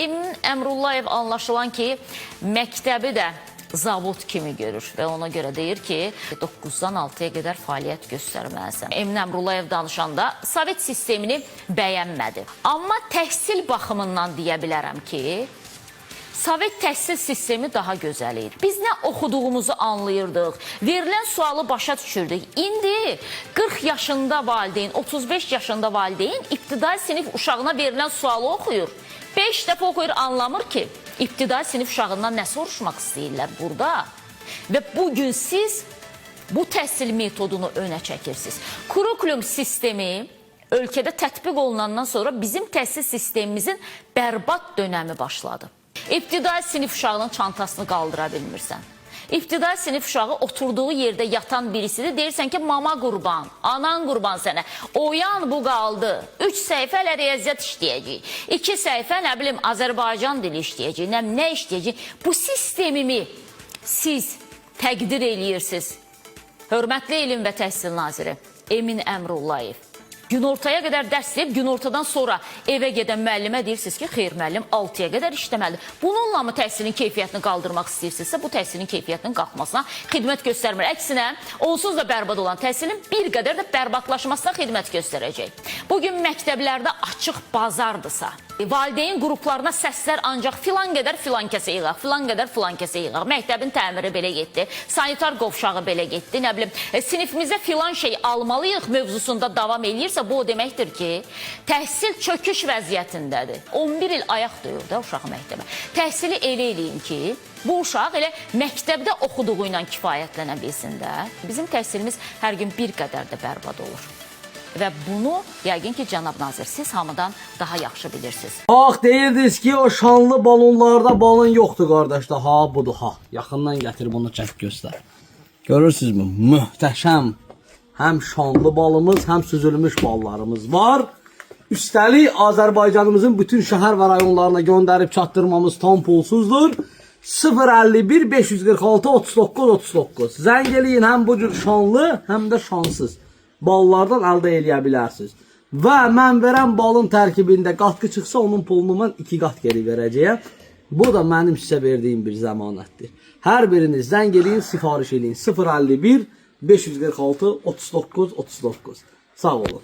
Emin Əmrullayev anlaşılan ki, məktəbi də zavod kimi görür və ona görə deyir ki, 9-dan 6-ya qədər fəaliyyət göstərməlisən. Emin Əmrullayev danışanda Sovet sistemini bəyənmədi. Amma təhsil baxımından deyə bilərəm ki, Sovet təhsil sistemi daha gözəl idi. Biz nə oxuduğumuzu anlayırdıq, verilən sualı başa düşürdük. İndi 40 yaşında valideyn, 35 yaşında valideyn ibtidai sinif uşağına verilən sualı oxuyur. 5 dəfə oxuyur, anlamır ki, ibtidai sinif uşağından nə soruşmaq istəyirlər burada. Və bugün siz bu təhsil metodunu önə çəkirsiniz. Kurikulum sistemi ölkədə tətbiq olunandan sonra bizim təhsil sistemimizin bərbad dönəmi başladı. İbtidai sinif uşağının çantasını qaldıra bilmirsən. İbtidai sinif uşağı oturduğu yerdə yatan birisidir. Deyirsən ki, mama qurban, anan qurban sənə. Oyan bu qaldı. 3 səhifə ilə riyaziyyat işləyəcək. 2 səhifə, nə bilim, Azərbaycan dili işləyəcək. Nə işləyəcək? Bu sistemimi siz təqdir eləyirsiniz. Hörmətli İlim və Təhsil Naziri Emin Əmrullayev. Günortaya qədər dərs deyib, günortadan sonra evə gedən müəllimə deyirsiniz ki, xeyr müəllim 6-ya qədər işləməlidir. Bununla mı təhsilin keyfiyyətini qaldırmaq istəyirsinizsə, bu təhsilin keyfiyyətinin qalxmasına xidmət göstərmir. Əksinə, onsuz da bərbad olan təhsilin bir qədər də bərbadlaşmasına xidmət göstərəcək. Bugün məktəblərdə açıq bazardırsa, valideyn qruplarına səslər ancaq filan qədər filan kəsə yığaq, filan qədər filan kəsə yığaq. Məktəbin təmiri belə getdi, sanitar qovşağı belə getdi, nə bilim, sinifimizə filan şey almalıyıq mövzusunda davam eləyirsə, bu o deməkdir ki, təhsil çöküş vəziyyətindədir. 11 il ayaq döyür də uşaq məktəbə. Təhsili elə eləyin ki, bu uşaq elə məktəbdə oxuduğu ilə kifayətlənə bilsin də. Bizim təhsilimiz hər gün bir qədər də bərbad olur. Və bunu yəqin ki, cənab nazir, siz hamıdan daha yaxşı bilirsiniz. Bax, deyirdiniz ki, o şanlı balonlarda balon yoxdur, qardaşlar. Ha, budur, ha. Yaxından gətir bunu, çək göstər. Görürsünüzmü? Möhtəşəm. Həm şanlı balımız, həm süzülmüş ballarımız var. Üstəlik, Azərbaycanımızın bütün şəhər və rayonlarına göndərib çatdırmamız tam pulsuzdur. 051 546 39 39. Zəng eləyin, həm bu cür şanlı, həm də şansız ballardan əldə eləyə bilərsiniz. Və mən verən balın tərkibində qatqı çıxsa, onun pulunu mən 2 qat geri verəcəyəm. Bu da mənim sizə verdiyim bir zəmanətdir. Hər biriniz zəng eləyin, sifariş eləyin. 051 546 39 39. Sağ olun.